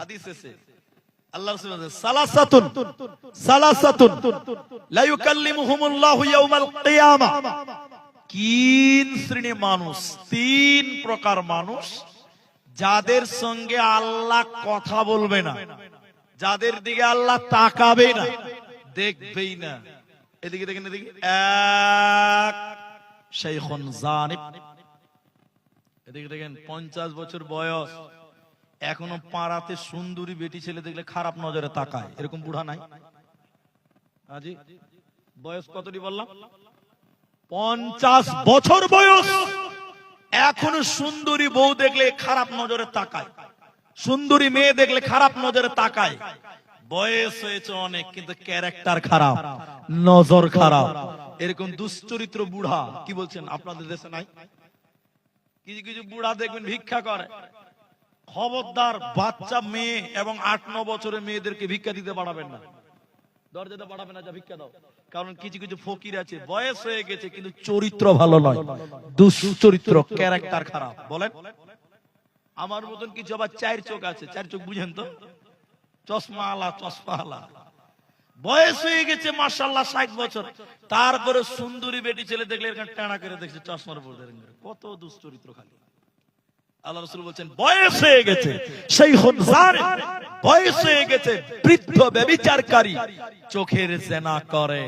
হাদিস এসে আল্লাহ রাসূল বলেন সালাসাতুন লা ইউকাল্লিমুহুমুল্লাহু ইয়াওমাল কিয়ামা, তিন শ্রেণীর মানুষ, তিন প্রকার মানুষ যাদের সঙ্গে আল্লাহ কথা বলবে না, যাদের দিকে আল্লাহ তাকাবে না, দেখবেই না। এদিকে দেখেন, এদিকে এক শাইখুন জানিব, এদিকে দেখেন 50 বছর বয়স, এখনো পাড়াতে সুন্দরী বেটি ছেলে দেখলে খারাপ নজরে তাকায়, এরকম বুড়া নাই? আজি বয়স কতটি বললাম? 50 বছর বয়স, এখনো সুন্দরী বউ দেখলে খারাপ নজরে তাকায়, সুন্দরী মেয়ে দেখলে খারাপ নজরে তাকায়। বয়স হয়েছে অনেক, কিন্তু ক্যারেক্টার খারাপ, নজর খারাপ। এরকম দুশ্চরিত্র বুড়া কি বলছেন আপনাদের দেশে নাই? কিছু কিছু বুড়া দেখবেন ভিক্ষা করে। খবরদার, বাচ্চা মেয়ে এবং 8-9 বছরের মেয়েদেরকে ভিক্ষা দিতে পারবেন না, দরজাতে পাঠাবেন না, যা ভিক্ষা দাও। কারণ কিছু কিছু ফকির আছে, বয়স হয়ে গেছে কিন্তু চরিত্র ভালো নয়, দুশ্চরিত্র, ক্যারেক্টার খারাপ। বলেন, আমার মতন কিছু আবার 4 চোখ আছে, 4 চোখ বুঝেন তো, চশমা আলা, বয়স হয়ে গেছে মাশাআল্লাহ 60 বছর, তারপরে সুন্দরী বেটি ছেলে দেখলে এখানে টানা করে দেখছে চশমার উপর, কত দুশ্চরিত্র খালি। আল্লাহ রাসূল বলেন বয়স হয়ে গেছে শাইখুন জানিব, বয়স হয়ে গেছে বৃদ্ধ ব্যভিচারকারী, চোখের জেনা করে,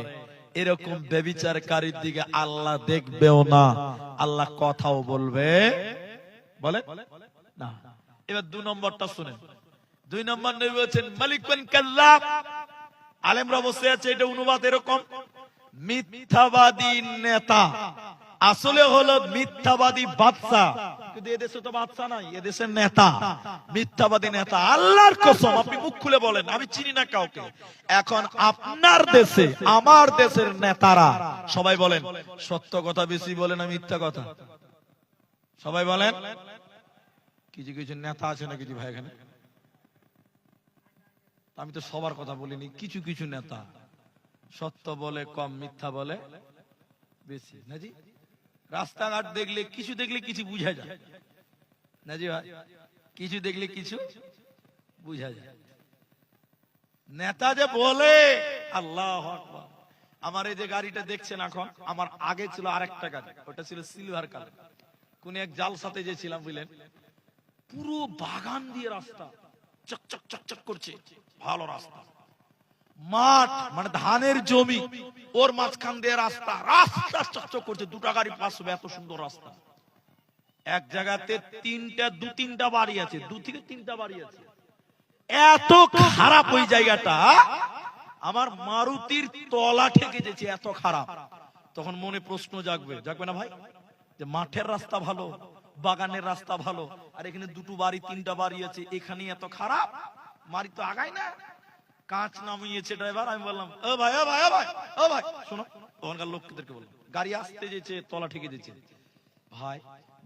এরকম ব্যভিচারকারীর দিকে আল্লাহ দেখবেও না, আল্লাহ কথাও বলবে বলে না। এবার 2 নম্বরটা শুনেন। 2 নম্বর নবী বলেছেন মালিকুন কাযযাব। আলেমরা বসে আছে, এটা অনুবাদ এরকম, মিথ্যাবাদী নেতা। আসলে হলো মিথ্যাবাদী বাদশা, কিন্তু এদেশে তো বাদশা নাই, এদেশের নেতা, মিথ্যাবাদী নেতা। আল্লাহর কসম, আপনি মুখ খুলে বলেন আমি চিনি না কাউকে। এখন আপনার দেশে, আমার দেশের নেতারা সবাই বলেন সত্য কথা বেশি বলেন না মিথ্যা কথা? সবাই বলেন। কিছু কিছু নেতা আছে না কিছু ভাই এখানে, আমি তো সবার কথা বলিনি, কিছু কিছু নেতা সত্য বলে কম, মিথ্যা বলে বেশি। নাজি রাস্তাঘাট দেখলে কিছু বুঝা যায়, নাজি ভাই, কিছু দেখলে কিছু বুঝা যায়। নেতা যে বলে আল্লাহু আকবার। আমার এই যে গাড়িটা দেখছেন এখন, আমার আগে ছিল আরেকটা গাড়ি, ওটা ছিল সিলভার কালার। কোন এক জালসাতে যে ছিলাম বুঝলেন, পুরো বাগান দিয়ে রাস্তা, চকচক চকচক করছে, ভালো রাস্তা, মাঠ মানে ধানের জমি, ওর মাঝখান দিয়ে রাস্তা, রাস্তা চকচক করছে, 2টা গাড়ি পাস হবে, এত সুন্দর রাস্তা। এক জায়গাতে 2-3টা বাড়ি আছে, 2 থেকে 3টা বাড়ি আছে, এত খারাপ ওই জায়গাটা, আমার মারুতির তলা ঠেকে যেছে, এত খারাপ। তখন মনে প্রশ্ন জাগবে না ভাই, যে মাঠের রাস্তা ভালো, বাগানের রাস্তা ভালো, আর এখানে 2টো বাড়ি 3টা বাড়ি আছে, এখানে এত খারাপ, মারি তো আগায় না। কাঁচ নামিয়েছে ড্রাইভার, আমি বললাম ও ভাই ও ভাই ও ভাই ও ভাই শোনো, ওখানকার লোকদেরকে বললাম গাড়ি আসতে যেছে, তলা ঠেকে যেছে। ভাই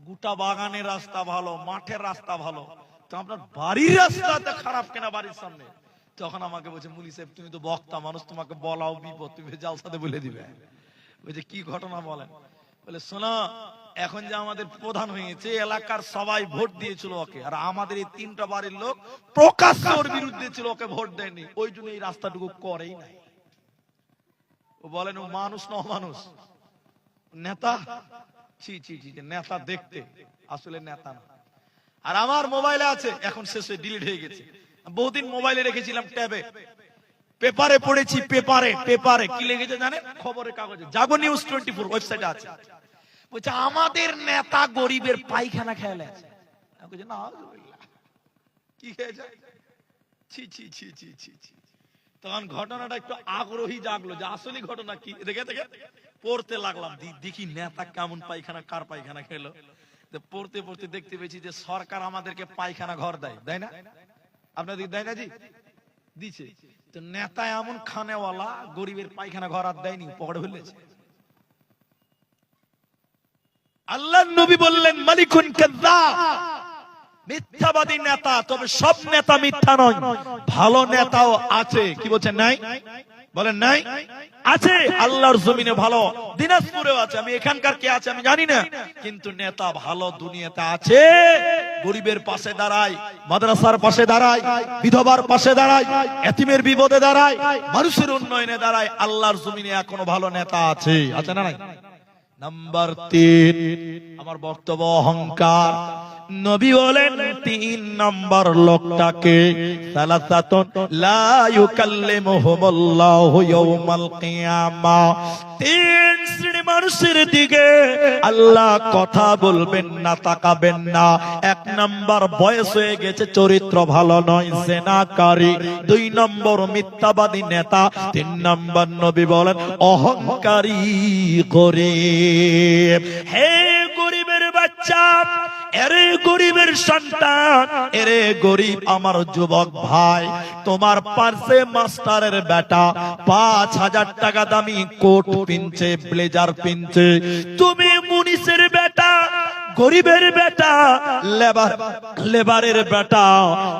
গোটা বাগানের রাস্তা ভালো, মাঠের রাস্তা ভালো, তো আপনার বাড়ির রাস্তাটা খারাপ কেনা বাড়ির সামনে? তখন আমাকে বলছে মুলি সাহেব তুমি তো বক্তা মানুষ, তোমাকে বলাও বিপদ, তুমি জালসাতে বলে দিবে। বলছে কি ঘটনা বলেন? বলে শোনো, এখন যে আমাদের প্রধান হয়েছে, এলাকার সবাই ভোট দিয়েছিল ওকে, আর আমাদের এই 3টা বাড়ির লোক প্রকাশ্য ওর বিরুদ্ধে ছিল, ওকে ভোট দেয়নি, ওই জন্য এই রাস্তাটুকু করেই নাই। ও বলেন ও মানুষ না অমানুষ? নেতা? ছি ছি ছি, নেতা দেখতে, আসলে নেতা না। আর আমার মোবাইলে আছে, এখন শেষে ডিলিট হয়ে গেছে, বহুদিন মোবাইলে রেখেছিলাম ট্যাবে, পেপারে পড়েছি, পেপারে কি লিখেছে জানেন? খবরের কাগজে, জাগো নিউজ 24 ওয়েবসাইটে আছে। বলছে আমাদের নেতা গরিবের পায়খানা খেয়ালে আছে। না কি খেয়েছে? ছি ছি ছি ছি ছি ছি। তখন ঘটনাটা একটু আগ্রহী জাগলো, যে আসলে ঘটনা কি, দেখে পড়তে লাগলাম, দেখি নেতা কেমন পায়খানা, কার পায়খানা খেলো। পড়তে পড়তে দেখতে পেয়েছি যে সরকার আমাদেরকে পায়খানা ঘর দেয় না? আপনাদের দেয় না জি? দিচ্ছে। তো নেতা এমন খানেওয়ালা, গরিবের পায়খানা ঘর আর দেয়নি, পকেটে ফেলেছে। আল্লাহর নবী বললেন মালিকুন কাযযাব, মিথ্যাবাদী নেতা। তবে সব নেতা মিথ্যা নয়, ভালো নেতাও আছে। কি বলছেন? নাই? বলেন নাই? আছে আল্লাহর জমিনে ভালো, দিনাজপুরেও আছে, আমি এখানকার কে আছে আমি জানি না, কিন্তু নেতা ভালো দুনিয়াতে আছে। গরিবের পাশে দাঁড়ায়, মাদ্রাসার পাশে দাঁড়ায়, বিধবার পাশে দাঁড়ায়, এতিমের বিপদে দাঁড়ায়, মানুষের উন্নয়নে দাঁড়ায়। আল্লাহর জমিনে এখনো ভালো নেতা আছে, আছে না নাই? নাম্বার 3 আমার বক্তব্য অহংকার। নবী বলেন 3 নাম্বার লোকটাকে সালাসাতুন লা ইউকাল্লিমুহুমুল্লাহু ইয়াওমাল কিয়ামাহ, 3 শ্রেণী মানুষের দিকে আল্লাহ কথা বলবেন না, তাকাবেন না। 1 নাম্বার বয়স হয়ে গেছে, চরিত্র ভালো নয়, জিনাকারী। 2 নম্বর মিথ্যাবাদী নেতা। 3 নাম্বার নবী বলেন অহংকারী গরিব। হে গরিবের বাচ্চা, এরে গরিবের সন্তান, এরে গরিব আমার যুবক ভাই, তোমার পাশে মাস্টারের বেটা 5,000 টাকা দামি কোট পিনছে, ব্লেজার পিনছে। তুমি মুনিসের বেটা, গরিবের বেটা, লেবারের বেটা,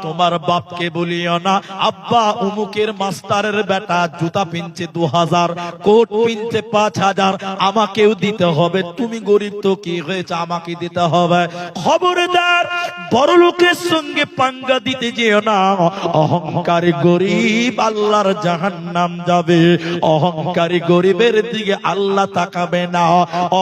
তোমার বাপকে বলিও না আব্বা উমুকের মাস্টারের বেটা জুতা পিনছে 2000, কোট পিনছে 5000, আমাকেও দিতে হবে। তুমি গরিব তো কি হয়েছে, আমাকে দিতে হবে। খবরদার বড় লোকের সঙ্গে পাঙ্গা দিতে যেও না। অহংকারী গরিব আল্লাহর জাহান্নাম যাবে। অহংকারী গরিবের দিকে আল্লাহ তাকাবে না।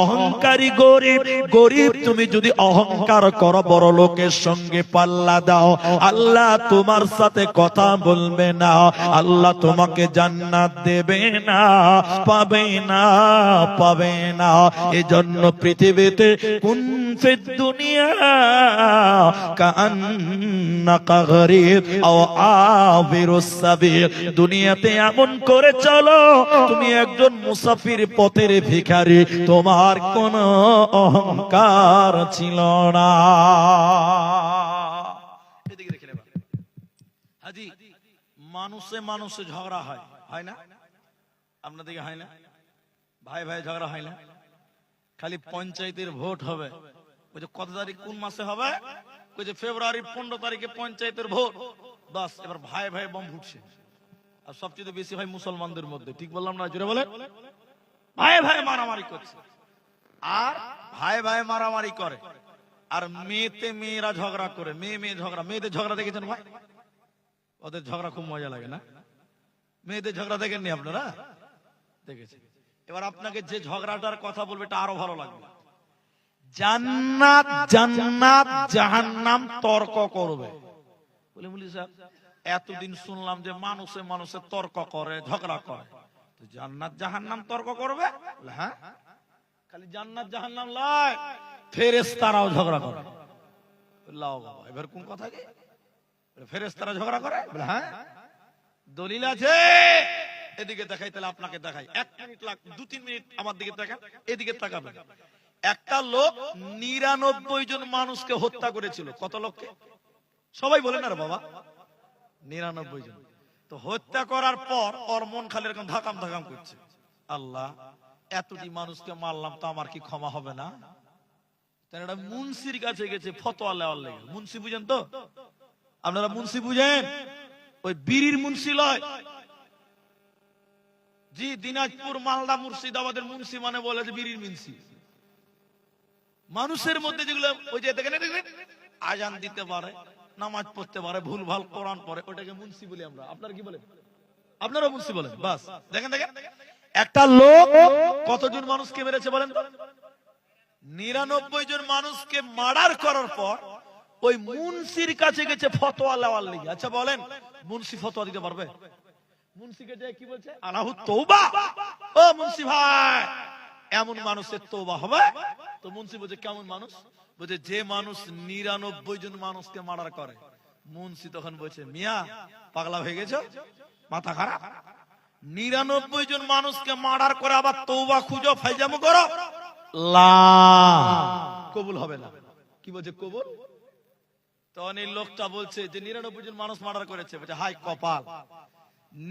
অহংকারী গরিব, গরিব তুমি যদি অহংকার করো, বড় লোকের সঙ্গে পাল্লা দাও, আল্লাহ তোমার সাথে কথা বলবে না, আল্লাহ তোমাকে জান্নাত দেবে না, পাবে না, পাবে না। এজন্য পৃথিবীতে কুন ফিদ দুনিয়া কাআন্নাকা গরীব আও আবিরুস সাবিল, দুনিয়াতে এমন করে চলো তুমি একজন মুসাফির, পথের ভিখারি, তোমার কোনো অহংকার ছিল না। এদিকে দেখে নেবা হাজি, মানুষে মানুষে ঝগড়া হয়, হয় না? আপনার দিকে হয় না? ভাই ভাই ঝগড়া হয় না? খালি পঞ্চায়েতের ভোট হবে, ওই যে কত তারিখ কোন মাসে হবে, ওই যে ফেব্রুয়ারির 15 তারিখে পঞ্চায়েতের ভোট, বাস এবার ভাই ভাই বম ফুটছে। আর সবচেয়ে বেশি হয় মুসলমানদের মধ্যে, ঠিক বললাম না? জোরে বলেন। ভাই ভাই মারামারি করছে, আর ভাই ভাই মারামারি করে, আর মেয়েতে মেয়েরা ঝগড়া করে, মেয়ে মেয়ে ঝগড়া। মেয়েদের ঝগড়া দেখেছেন ভাই? ওদের ঝগড়া খুব মজা লাগে না? মেয়েদের ঝগড়া দেখেননি আপনারা? দেখেছেন। এবার আপনাকে যে ঝগড়াটার কথা বলবে এটা আরো ভালো লাগবে। জান্নাত জান্নাত জাহান্নাম তর্ক করবে। বলে মুলি সাহেব এতদিন শুনলাম যে মানুষে মানুষে তর্ক করে, ঝগড়া করে, তো জান্নাত জাহান্নাম তর্ক করবে? হ্যাঁ, খালি জান্নাত জাহান্নাম লয়, ফেরেশতারাও ঝগড়া করে। লাও বাবা, এবার কোন কথা কি? ফেরেশতারা ঝগড়া করে? বলে হ্যাঁ, দলিল আছে। এদিকে দেখাই, তাহলে আপনাকে দেখাই। 1 মিনিট লাগ, 2-3 মিনিট আমার দিকে তাকান, এদিকে তাকাবেন। একটা লোক 99 জন মানুষকে হত্যা করেছিল। কত লোককে? সবাই বলেন না রে বাবা, 99 জন। তো হত্যা করার পর ওর মন খালি এরকম ধাকাম ধাকাম করছে, আল্লাহ এতটি মানুষকে মারলাম, তো আমার কি ক্ষমা হবে না? তারা মুন্সির কাছে গেছে ফতোয়া নেওয়ার লেগে। মুন্সি বুঝেন তো আপনারা? মুন্সি বুঝেন? ওই বিড়ির মুন্সি লয় জি, দিনাজপুর, মালদা, মুর্শিদাবাদের মুন্সি মানে বলে যে বিড়ির মুন্সি। মানুষের মধ্যে যেগুলো ওই যে দেখেন আজান দিতে পারে, নামাজ পড়তে পারে, ভুল ভাল কোরআন পড়ে, ওটাকে মুন্সি বলি আমরা। আপনারা কি বলেন? আপনারা মুন্সি বলেন। বাস দেখেন দেখেন, একটা লোক কতজন মানুষকে মেরেছে বলেন তো? 99 জন মানুষকে মার্ডার করার পর ওই মুন্সির কাছে গেছে ফতোয়া নেওয়ার লেগে। আচ্ছা বলেন, মুন্সি ফতোয়া দিতে পারবে? মুন্সিকে যে কি বলছে, আলাহু তওবা। ও মুন্সি ভাই, এমন মানুষের তওবা হবে? তো মুন্সি বলছে কেমন মানুষ? বলছে যে মানুষ 99 জন মানুষকে মার্ডার করে। মুন্সি তখন বলছে মিয়া পাগলা হয়ে গেছো, মাথা খারাপ? 99 জন মানুষকে মার্ডার করে আবার তওবা খুঁজো, ফাইজামো করো, লা কবুল হবে না। কি বলছে কবুল? তখন এই লোকটা বলছে যে 99 জন মানুষ মার্ডার করেছে, বলছে হাই কপাল,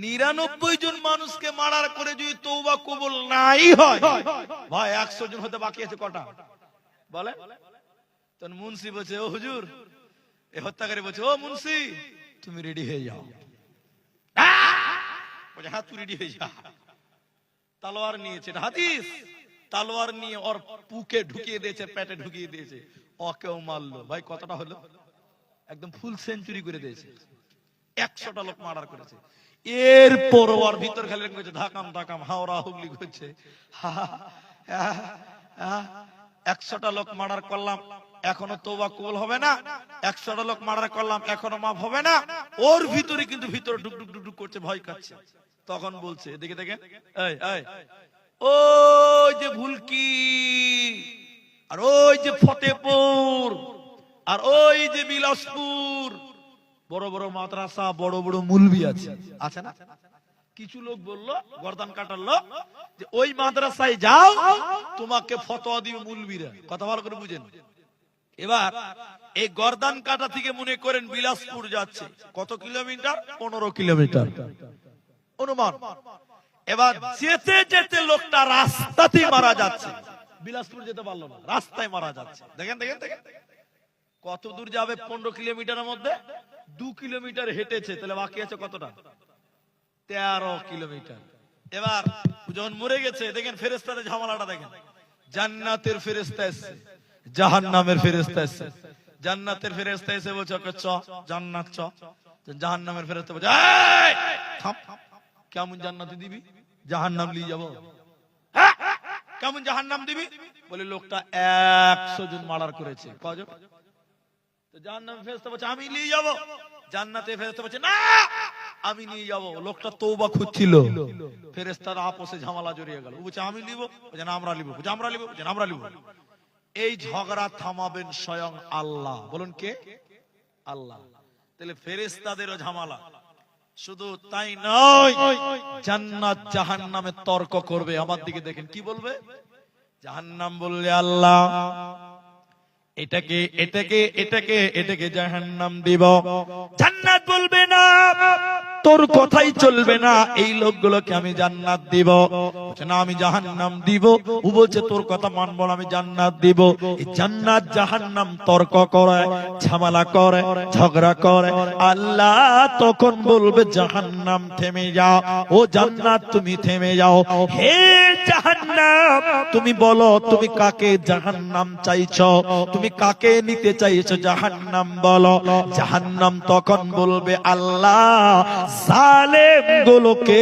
99 জন মানুষকে মার্ডার করে যদি তওবা কবুল নাই হয়, ভাই 100 জন হতে বাকি আছে কটা বলে? তখন মুন্সি বলছে ও হুজুর, এই হত্যাকারী বলছে ও মুন্সি তুমি রেডি হয়ে যাও। বলে হ্যাঁ তুই রেডি হয়ে যা। তলোয়ার নিয়েছে, হাদিস, তলোয়ার নিয়ে ওর পুকে ঢুকিয়ে দিয়েছে, পেটে ঢুকিয়ে দিয়েছে, ওকেও মারলো। ভাই কতটা হলো? একদম ফুল সেঞ্চুরি করে দিয়েছে, 100টা লোক মার্ডার করেছে। এরপর ওর ভিতর খালি ধাকাম ধাকাম হাওড়া হুগলি করছে, 100টা লোক মার্ডার করলাম এখনো তওবা কবুল হবে না, 100টা লোক মার্ডার করলাম এখনো মাফ হবে না। ওর ভিতরে কিন্তু ভিতরে ডুক ডুক ডুক করছে, ভয় খাচ্ছে। তখন বলছে, দেখে দেখেন, এই এই ওই যে ভুলকি, আর ওই যে ফতেপুর, আর ওই যে বিলাসপুর, বড় বড় মাদ্রাসা, বড় বড় মুলবি আছে, আছে না? কিছু লোক বললো, গর্দান কাটালো, যে ওই মাদ্রাসায় যাও, তোমাকে ফতোয়া দিবে মুলবিরা। কথা ভালো করে বুঝেন। এবার এই গর্দান কাটা থেকে মনে করেন বিলাসপুর যাচ্ছে কত কিলোমিটার? 15 কিলোমিটার অনুমান। এবার যেতে যেতে লোকটা রাস্তাতেই মারা যাচ্ছে, বিলাসপুর যেতে পারলো না, রাস্তায় মারা যাচ্ছে। দেখেন দেখেন দেখেন কত দূর যাবে? 15 কিলোমিটারের মধ্যে 2 কিলোমিটার হেঁটেছে, তাহলে বাকি আছে কতটা? 13 কিলোমিটার। এবার যখন মরে গেছে, দেখেন ফেরেশতাদের ঝামেলাটা দেখেন। জান্নাতের ফেরেশতা এসেছে, জাহান্নামের ফেরেশতা এসেছে। জান্নাতের ফেরেশতা এসে বলছে ওকে চ জান্নাত চ। জাহান্নামের ফেরেশতা বলছে এই থাম, কেমন জান্নাতে দিবি? জাহান্নাম নিয়ে যাব। কেমন জাহান্নাম দিবি? বলে লোকটা 100 জন মার্ডার করেছে। কজন? তো জাহান্নামের ফেরেশতা বলছে আমি নিয়ে যাব। জান্নাতের ফেরেশতা বলছে না আমি নিয়ে যাব। লোকটা তওবা খুঁজছিল, ফেরেশতারা আপসে ঝামেলা জড়িয়ে গেল। বলছে আমি নিব, বলছে না আমরা নিব, বলছে আমরা নিব, বলছে আমরা নিব। এই ঝগড়া থামাবেন স্বয়ং আল্লাহ। বলুন কে? আল্লাহ। তাহলে ফেরেশতাদেরও ঝামেলা। শুধু তাই নয়, জান্নাত জাহান্নামে তর্ক করবে। আমার দিকে দেখেন কি বলবে? জাহান্নাম বললে আল্লাহ এটাকে এটাকে এটাকে এটাকে জাহান্নাম দিব। জান্নাত বলবে না তোর কথাই চলবে না, এই লোকগুলোকে আমি জান্নাত দিব। না আমি জাহান্নাম দিব। ও বলছে তোর কথা মানবো না, আমি জান্নাত দিব। এই জান্নাত জাহান্নাম তর্ক করে, ঝামেলা করে, ঝগড়া করে। আল্লাহ তখন বলবে জাহান্নাম থেমে যাও, ও জান্নাত তুমি থেমে যাও। হে জাহান্নাম তুমি বলো তুমি কাকে জাহান্নাম চাইছো, তুমি কাকে নিতে চাইছো? জাহান্নাম বলো। জাহান্নাম তখন বলবে আল্লাহ জালেম গুলোকে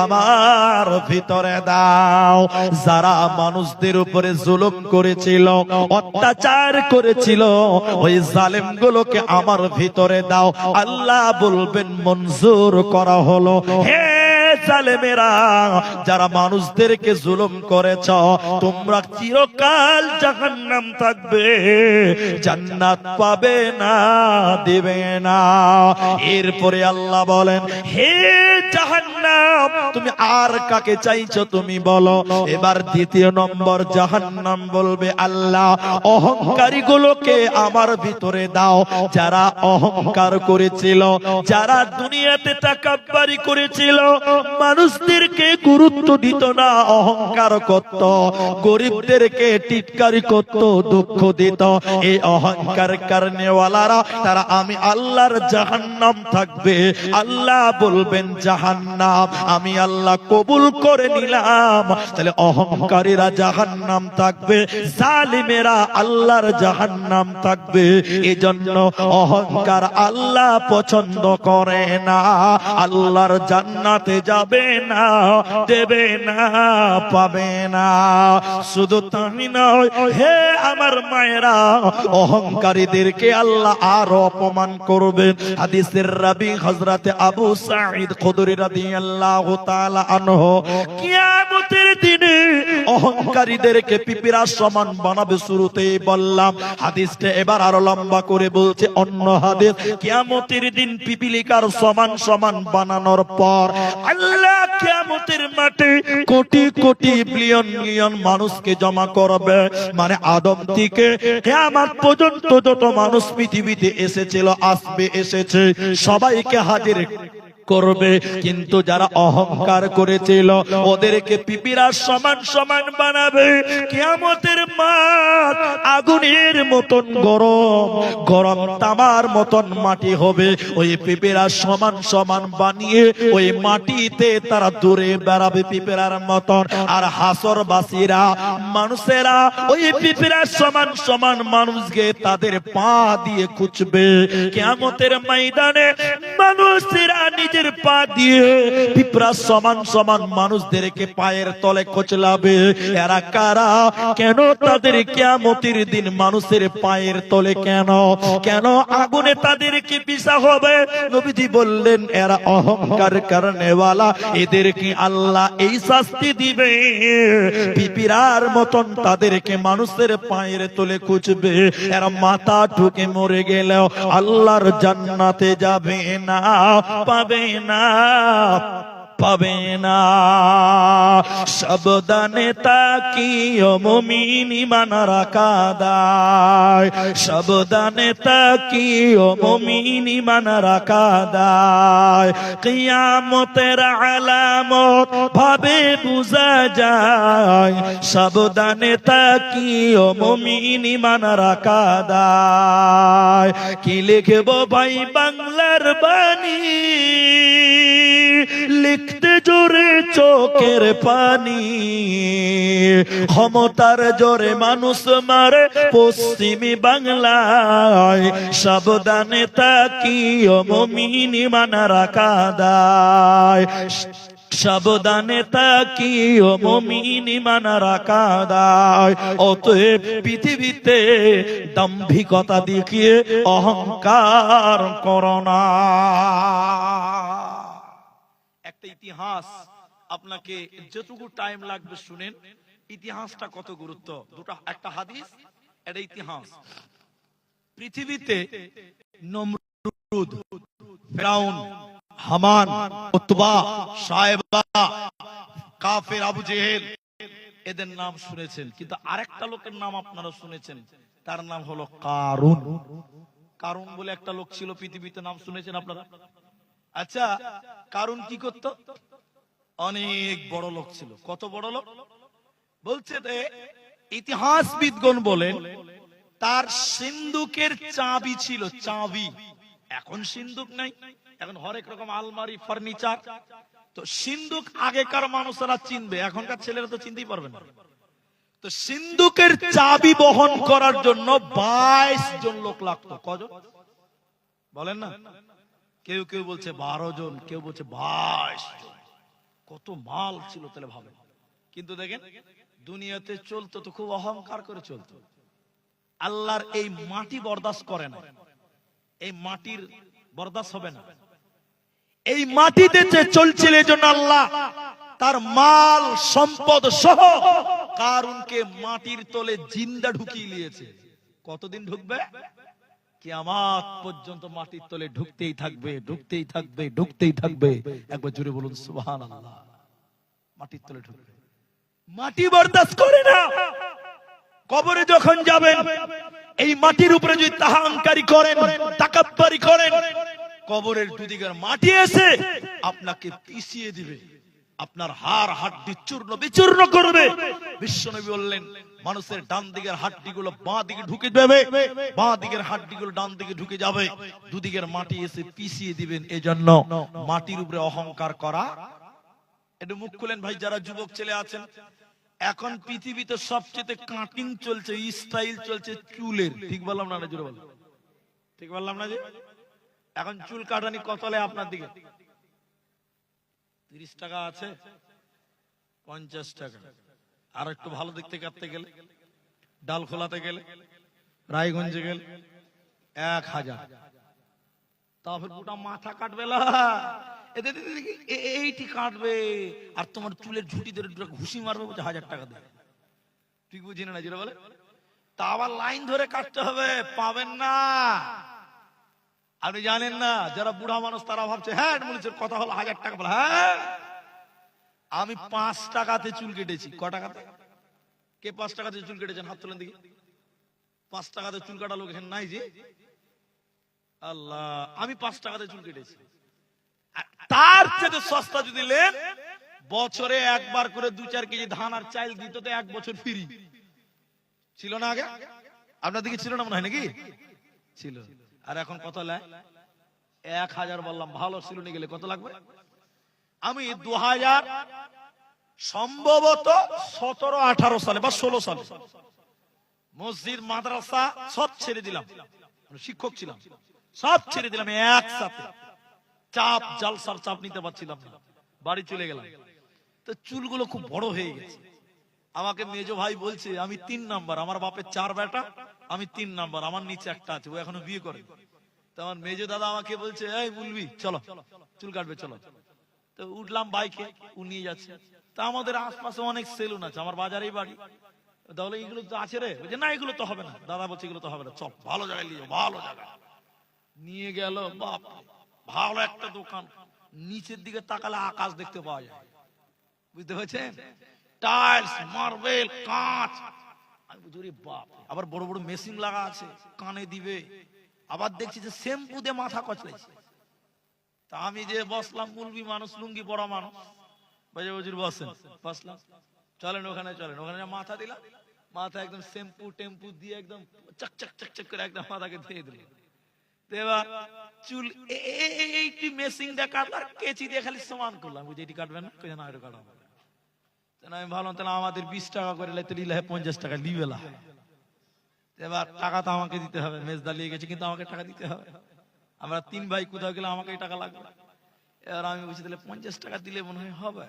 আমার ভিতরে দাও, যারা মানুষদের উপরে জুলুম করেছিল, অত্যাচার করেছিল, ওই জালেম গুলোকে আমার ভিতরে দাও। আল্লাহ বলবেন মঞ্জুর করা হলো। হে জালেমেরা, যারা মানুষদেরকে জুলুম করেছ, তোমরা চিরকাল জাহান্নাম থাকবে, জান্নাত পাবে না, দিবে না। এরপরে আল্লাহ বলেন হে জাহান্নাম তুমি আর কাকে চাইছো তুমি বলো। এবার দ্বিতীয় নম্বর জাহান্নাম বলবে আল্লাহ অহংকারী গুলোকে আমার ভিতরে দাও, যারা অহংকার করেছিল, যারা দুনিয়াতে তাকাব্বুরি করেছিল, মানুষদেরকে গুরুত্ব দিত না, অহংকার করত, গরিবদেরকে টিটকারি করত, দুঃখ দিত। এই অহংকার কারণেওয়ালারা তারা আমি আল্লাহর জাহান্নাম থাকবে। আল্লাহ বলবেন জাহান্নাম আমি আল্লাহ কবুল করে নিলাম। তাহলে অহংকারীরা জাহান্নাম থাকবে, জালিমেরা আল্লাহর জাহান্নাম থাকবে। এজন্য অহংকার আল্লাহ পছন্দ করে না। আল্লাহর জান্নাতে যাবে না, দেবে না, পাবে না। শুধু তাই নয়, হে আমার মায়েরা, অহংকারীদেরকে আল্লাহ আরো অপমান করবেন। হাদিসের রাবী হযরতে আবু সাঈদ খুদরী রাদিয়াল্লাহু তাআলা আনহু কিয়ামতের দিনে অহংকারীদেরকে পিপিরার সমান বানাবে। শুরুতেই বললাম হাদিসটা, এবার আরো লম্বা করে বলছে অন্য হাদিস। কিয়ামতের দিন পিপিলিকার সমান সমান বানানোর পর আল্লাহ কিয়ামতের মাঠে কোটি কোটি বিলিয়ন মিলিয়ন মানুষকে জমা করবে। মানে আদম থেকে কিয়ামত পর্যন্ত যত মানুষ পৃথিবীতে এসেছিল, আসবে, এসেছে, সবাইকে হাজির করবে। কিন্তু যারা অহংকার করেছিল ওদেরকে পিপিরা সমান সমান বানাবে। কিয়ামতের মাঠ আগুনের মতন গরম, গরম তামার মতন মাটি হবে। ওই পিপিরা সমান সমান বানিয়ে ওই মাটিতে তারা দূরে বেড়াবে পিপিরার মতন। আর হাসরবাসীরা মানুষেরা ওই পিপিরা সমান সমান মানুষকে তাদের পা দিয়ে খুঁজবে। কিয়ামতের ময়দানে মানুষেরা নিজের পা দিয়ে পিঁপড়া সমান সমান মানুষদেরকে পায়ের তলে কোচলাবে। এরা কারা? কেন তাদের কিয়ামতের দিন মানুষের পায়ের তলে কেন কেন আগুনে তাদেরকে পিষা হবে? নবীজি বললেন এরা অহংকার করনেওয়ালা, এদেরকে আল্লাহ এই শাস্তি দিবে। পিঁপড়ার মতন তাদেরকে মানুষের পায়ের তলে কুচবে। এরা মাথা ঠুকে মরে গেলেও আল্লাহর জান্নাতে যাবে না, পাবে না, পাবে না। সাবধানে তাকিও মুমিন ঈমান রাখা দায়, সাবধানে তাকিও মুমিন ঈমান রাখা দায়। কিয়ামতের আলামত ভাবে বুঝা যায়, সাবধানে তাকিও মুমিন ঈমান রাখা দায়। কি লিখবো ভাই বাংলার বাণী, লিখতে জোরে চোখের পানি। ক্ষমতার জোরে মানুষ মারে পশ্চিমী বাংলায়, সাবধানে তাকিও মুমিন ঈমান রাখা দায়, সাবধানে তাকিও মুমিন ঈমান রাখা দায়। অতএব পৃথিবীতে দাম্ভিকতা দেখিয়ে অহংকার করো না। একটা ইতিহাস আপনাকে যতটুকু টাইম লাগবে শুনেন, ইতিহাসটা কত গুরুত্ব। দুটো, একটা হাদিস, একটা ইতিহাস। পৃথিবীতে নমরুদ, ফিরাউন, হামান, উতবা, সায়েবা, কাফের আবু জেহেল, এদের নাম শুনেছেন। কিন্তু আরেকটা লোকের নাম আপনারা শুনেছেন, তার নাম হলো কারুন। কারুন বলে একটা লোক ছিল পৃথিবীতে, নাম শুনেছেন আপনারা? আচ্ছা, কারুন কি করত? অনেক বড় লোক ছিল। কত বড় লোক? বলছে ইতিহাসবিদগণ বলেন তার সিন্ধুকের চাবি ছিল, চাবি। এখন সিন্ধুক নাই, এখন হরেক রকম আলমারি, ফার্নিচার। তো সিন্ধুক আগেকার মানুষেরা চিনবে, এখনকার ছেলেরা তো চিনতেই পারবে না। তো সিন্ধুকের চাবি বহন করার জন্য 22 জন লোক লাগতো। কজন বলেন না? কেউ কেউ বলছে 12 জন, কেউ বলছে 22 জন। কত মাল ছিল তাহলে ভাবেন। কিন্তু দেখেন দুনিয়াতে চলতো তো খুব অহংকার করে চলতো। আল্লাহর এই মাটি বরদাস্ত করে না, এই মাটির বরদাস্ত হবে না। এই মাটিতে যে চলছিল এজন্য আল্লাহ তার মাল সম্পদ সহ কারুনকে মাটির তলে জিন্দা ঢুকিয়ে নিয়েছে। কতদিন ঢুকবে? কিয়ামত পর্যন্ত মাটির তলে ঢুকতেই থাকবে, ঢুকতেই থাকবে, ঢুকতেই থাকবে। একবার জোরে বলুন সুবহানাল্লাহ। মাটির তলে ঢুকবে, মাটি বরদাস্ত করে না। কবরে যখন যাবেন এই মাটির উপরে যদি তাহাঙ্কারি করেন, তাকাব্বুরি করেন, কবরের দুদিকের মাটি এসে আপনাকে পিষিয়ে দিবে, আপনার হাড় হাড্ডি চূর্ণ বিচূর্ণ করবে। বিশ্বনবী বললেন মানুষের ডান দিকের হাড্ডিগুলো বাঁ দিকে ঢুকে যাবে, বাঁ দিকের হাড্ডিগুলো ডান দিকে ঢুকে যাবে, দুদিকের মাটি এসে পিষিয়ে দিবেন। এজন্য মাটির উপরে অহংকার করা। একটু মুখ খুলেন ভাই যারা যুবক ছেলে আছেন। এখন পৃথিবীতে সবচেয়ে কাটিং চলছে, স্টাইল চলছে চুলের। ঠিক বললাম না? জোরে বললাম? ঠিক বললাম না? যে এখন চুল কাটানি কত লেয় আপনার দিকে? 30 টাকা আছে, 50 টাকা। আর একটু ভালো দেখতে কাটতে গেলে, ডাল খোলাতে গেলে, রায়গঞ্জে গেলে 1000। তারপর গোটা মাথা কাটবে না, এইটি কাটবে। আর তোমার চুলের ঝুটি ধরে ঘুষি মারবে, 1000 টাকা দেবে। ঠিক বুঝি না? যেটা বলে তা আবার লাইন ধরে কাটতে হবে, পাবেন না। আপনি জানেন না, যারা বুড়া মানুষ তারা ভাবছে হ্যাঁ মনীষের কথা হলো 1000 টাকা। বলে হ্যাঁ, আমি 5 টাকাতে চুল কেটেছি। ক টাকাতে? কে 5 টাকাতে চুল কেটেছেন? হাত তোলেন দেখি। 5 টাকাতে চুল কাটা লোক এখানে নাই যে? আল্লাহ, আমি 5 টাকাতে চুল কেটেছি। তার চেয়ে সস্তা যদি নেন, বছরে একবার করে 2-4 কেজি ধান আর চাল দিত, তো 1 বছর ফ্রি ছিল না আগে? আপনার দিকে ছিল না মনে হয় নাকি? ছিল। আর এখন কত লাগে? 1000 বললাম, ভালো ছিল নিয়ে গেলে কত লাগবে? আমি 2000 সম্ভবত 17-18 সালে বা 16 সালে মসজিদ মাদ্রাসা সব ছেড়ে দিলাম, শিক্ষক ছিলাম, সব ছেড়ে দিলাম একসাথে। চাপ জালসার চাপ নিতে পারছিলাম না, বাড়ি চলে গেলাম। তো চুলগুলো খুব বড় হয়ে গেছে। আমাকে মেজো ভাই বলছে আমি 3 নাম্বার, আমার বাপের 4 বেটা, আমি 3 নাম্বার, আমার নিচে একটা আছে, ও এখনো বিয়ে করে। তো আমার মেজো দাদা আমাকে বলছে, এই মুলবি চলো চুল কাটবে চলো। তো উঠলাম বাইকে, ও নিয়ে যাচ্ছে। তা আমাদের আশপাশে অনেক সেলুন আছে, আমার বাজারেই বাড়ি। তাহলে এগুলো তো আছে রে, বলছে না এগুলো তো হবে না। দাদা বলছে এগুলো তো হবে না, চল ভালো জায়গায় নিয়ে যাও, ভালো জায়গা নিয়ে গেল। বাপ, ভালো একটা দোকান, নিচের দিকে তাকালে আকাশ দেখতে পাওয়া যায়, বুঝতে পারছেন? টাইলস, মার্বেল, কাঁচ। আমি বুঝি ওরে বাপ, আবার বড় বড় মেশিন লাগা আছে, কানে দিবে। আবার দেখছি যে শ্যাম্পু দিয়ে মাথা কচলাইছে। তা আমি যে বসলাম, মুলবি মানুষ, লুঙ্গি পরা মানুষ, বাজে বজুর বসেন, বসলাম। চলেন ওখানে, চলেন ওখানে, মাথা দিলাম। মাথা একদম শ্যাম্পু টেম্পু দিয়ে একদম চকচক চকচক করে একদম মাথাকে ধুয়ে দিল। এবার চুল এইটি মেশিন দিয়ে কাটলাম, কেচি দিয়ে খালি সমান করলাম। বুঝি এটি কাটবেন না? না, এটা কাটাবো। আমি ভাবলাম তাহলে আমাদের 20 টাকা করে নিলে 50 টাকা লিবেলা। এবার টাকা তো আমাকে দিতে হবে, মেজদা নিয়ে গেছে কিন্তু আমাকে টাকা দিতে হবে। আমরা 3 ভাই কোথাও গেলে আমাকে টাকা লাগবে। এবার আমি বলছি তাহলে 50 টাকা দিলে মনে হয় হবে।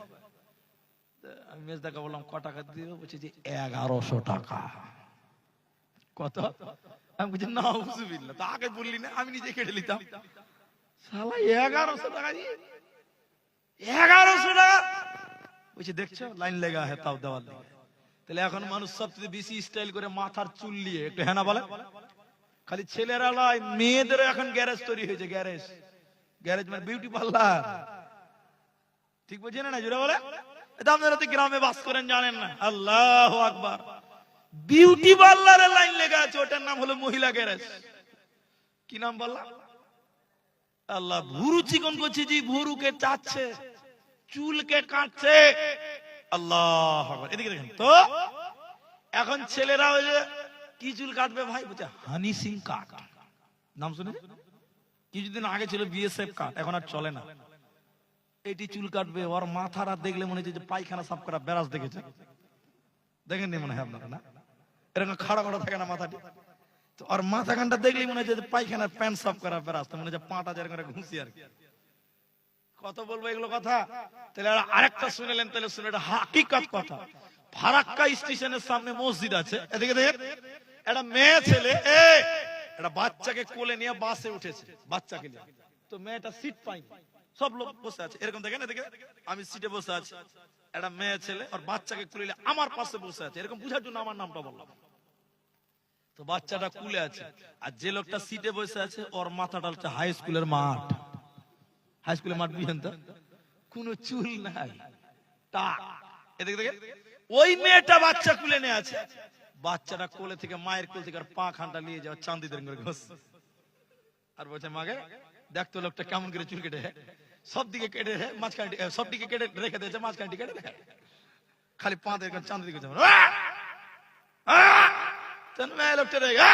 আমি মেজদাকে বললাম ক টাকা দিবে? বলছে যে 1100 টাকা। কত? আমি বলছি না উজুবিল্লাহ, তা আগে বললি না, আমি নিজে কেটে নিতাম। শালা 1100 টাকা দিয়ে, 1100 টাকা। বলছে দেখছো লাইন লেগা है তাও দেওয়ার দিকে। তাহলে এখন মানুষ সবচেয়ে বেশি স্টাইল করে মাথার চুল নিয়ে, একটু হ্যাঁ না বলে? খালি ছেলেরা নয়, মেয়েদেরও এখন গ্যারেজ তৈরি হয়েছে। গ্যারেজ, গ্যারেজ মানে বিউটি পার্লার। ঠিক বুঝছেন না? জোরে বলে। এটা আপনারা তো গ্রামে বাস করেন, জানেন না। আল্লাহু আকবার। বিউটি পার্লারের লাইন লেগা আছে, ওটার নাম হলো মহিলা গ্যারেজ। কি নাম বললাম? আল্লাহ। ভুরু চিকন করছে, জি ভুরুকে চাচ্ছে, চুলকে কাটছে। আল্লাহ আকবার। এদিকে দেখেন তো, এখন ছেলেরা ওই যে কি চুল কাটবে ভাই, বলছে হানি সিং কাট। নাম শুনে? কিছুদিন আগে ছিল বিএসএফ কাট, এখন আর চলে না। এটি চুল কাটবে, ওর মাথাটা দেখলে মনে হচ্ছে যে পায়খানা সাফ করা ব্রাশ দেখেছে। দেখেননি মনে হয় আপনারা? না, এরকম খাড়া খাড়া থাকে না মাথাটি। তো ওর মাথা খানটা দেখলেই মনে হচ্ছে যে পায়খানার প্যান্ট সাফ করা ব্রাশ, মনে হচ্ছে পাটা যার করে ঘুষি আর কি। কত বলবো এগুলো কথা? তাহলে আরেকটা শুনেলেন, তাহলে শুনে, এটা হাকিকত কথা। ফারাক্কা স্টেশনের সামনে মসজিদ আছে, এদিকে দেখেন, একটা মেয়ে ছেলে একটা বাচ্চাকে কোলে নিয়ে বাসে উঠেছে, বাচ্চাকে নিয়ে। তো মেয়েটা সিট পায়নি, সব লোক বসে আছে এরকম, দেখেন এদিকে আমি সিটে বসে আছি, একটা মেয়ে ছেলে আর বাচ্চাকে কুলে আমার পাশে বসে আছে, এরকম বুঝার জন্য আমার নামটা বললাম। তো বাচ্চাটা কুলে আছে, আর যে লোকটা সিটে বসে আছে ওর মাথাটা হচ্ছে হাই স্কুলের মাঠ। হাই স্কুলের মাঠ বুঝেন তো, কোন চুল নাই, টাক। এদিকে দেখে ওই মেয়েটা বাচ্চা কুলে নিয়ে আছে, বাচ্চাটা কোলে থেকে, মায়ের কোল থেকে পা খানটা নিয়ে যাওয়া চান্দিদের করে ঘষ, আর বলছে মাকে দেখতো লোকটা কেমন করে চুল কেটে, সব দিকে কেটে মাঝখানটি, সব দিকে কেটে রেখে দিয়েছে, মাঝখানটি কেটে রেখে খালি পা দিয়ে চান্দি দিকে লোকটা রেখে,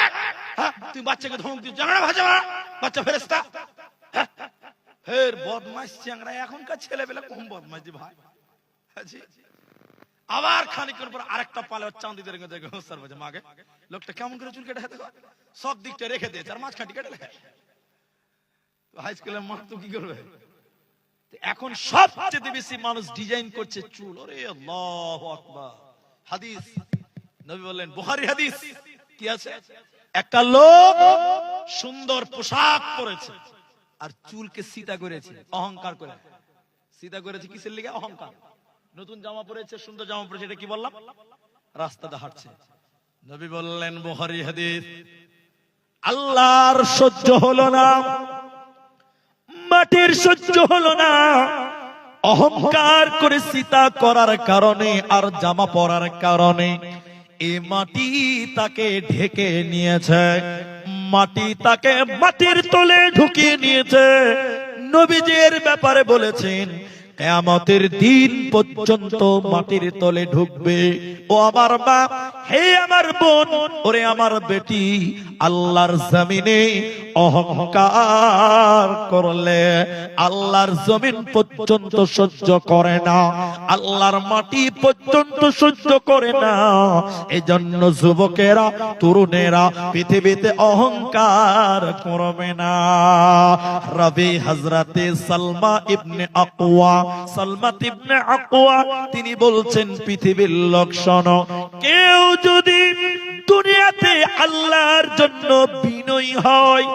তুই বাচ্চাকে ধমক দিচ্ছ, জানো না ভাজা বাচ্চা ফেরেস্তা। ফের বদমাইশ চ্যাংরা, এখনকার ছেলেবেলা কম বদমাইশ ভাই। আবার খানিকক্ষণ পর আরেকটা পালে চান্দিদের মাকে, লোকটা কেমন করে চুল কেটে, সব দিকটা রেখে দিয়েছে আর মাঝখানটি কেটে রেখে। হাই স্কুলের মাঠ তো কি করবে? এখন সবচেয়ে বেশি মানুষ ডিজাইন করছে চুল। ওরে আল্লাহু আকবার। হাদিস নবী বললেন, বুখারী হাদিস, কি আছে? একটা লোক সুন্দর পোশাক পরেছে আর চুলকে সিধা করেছে, অহংকার করে সিধা করেছে। কিসের লিগে? অহংকার। নতুন জামা পরেছে, সুন্দর জামা পরেছে, এটা কি বললাম? রাস্তাতে হাঁটছে। নবী বললেন, বুখারী হাদিস, আল্লাহর সহ্য হলো না, মাটির সহ্য হলো না, অহংকার করে সীতা করার কারণে আর জামা পরার কারণে এই মাটি তাকে ঢেকে নিয়েছে, মাটি তাকে মাটির তলে ঢুকিয়ে নিয়েছে, নবীজির ব্যাপারে বলেছেন কিয়ামতের দিন পর্যন্ত মাটির তলে ঢুকবে। ও আমার মা, হে আমার বোন, ওরে আমার বেটি, আল্লাহর জমিনে অহংকার করলে আল্লাহর জমিন পর্যন্ত সহ্য করে না, আল্লাহর মাটি পর্যন্ত সহ্য করে না। এজন্য যুবকেরা, তরুণেরা পৃথিবীতে অহংকার করবে না। রবি হযরতে সালমা ইবনে আকওয়া, সালমা ইবনে আকওয়া তিনি বলছেন, পৃথিবীর লোক শোনো, কেউ যদি দুনিয়াতে আল্লাহর জন্য বিনয়ী হয়,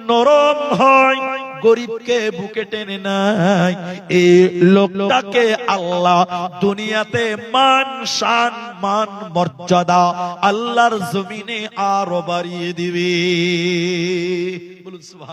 নরম হয়, গরিবকে বুকে টেনে নেয়, এই লোকটাকে আল্লাহ দুনিয়াতে মান শান, মান মর্যাদা আল্লাহর জমিনে আরো বাড়িয়ে দিবে। বলুন সুবহান।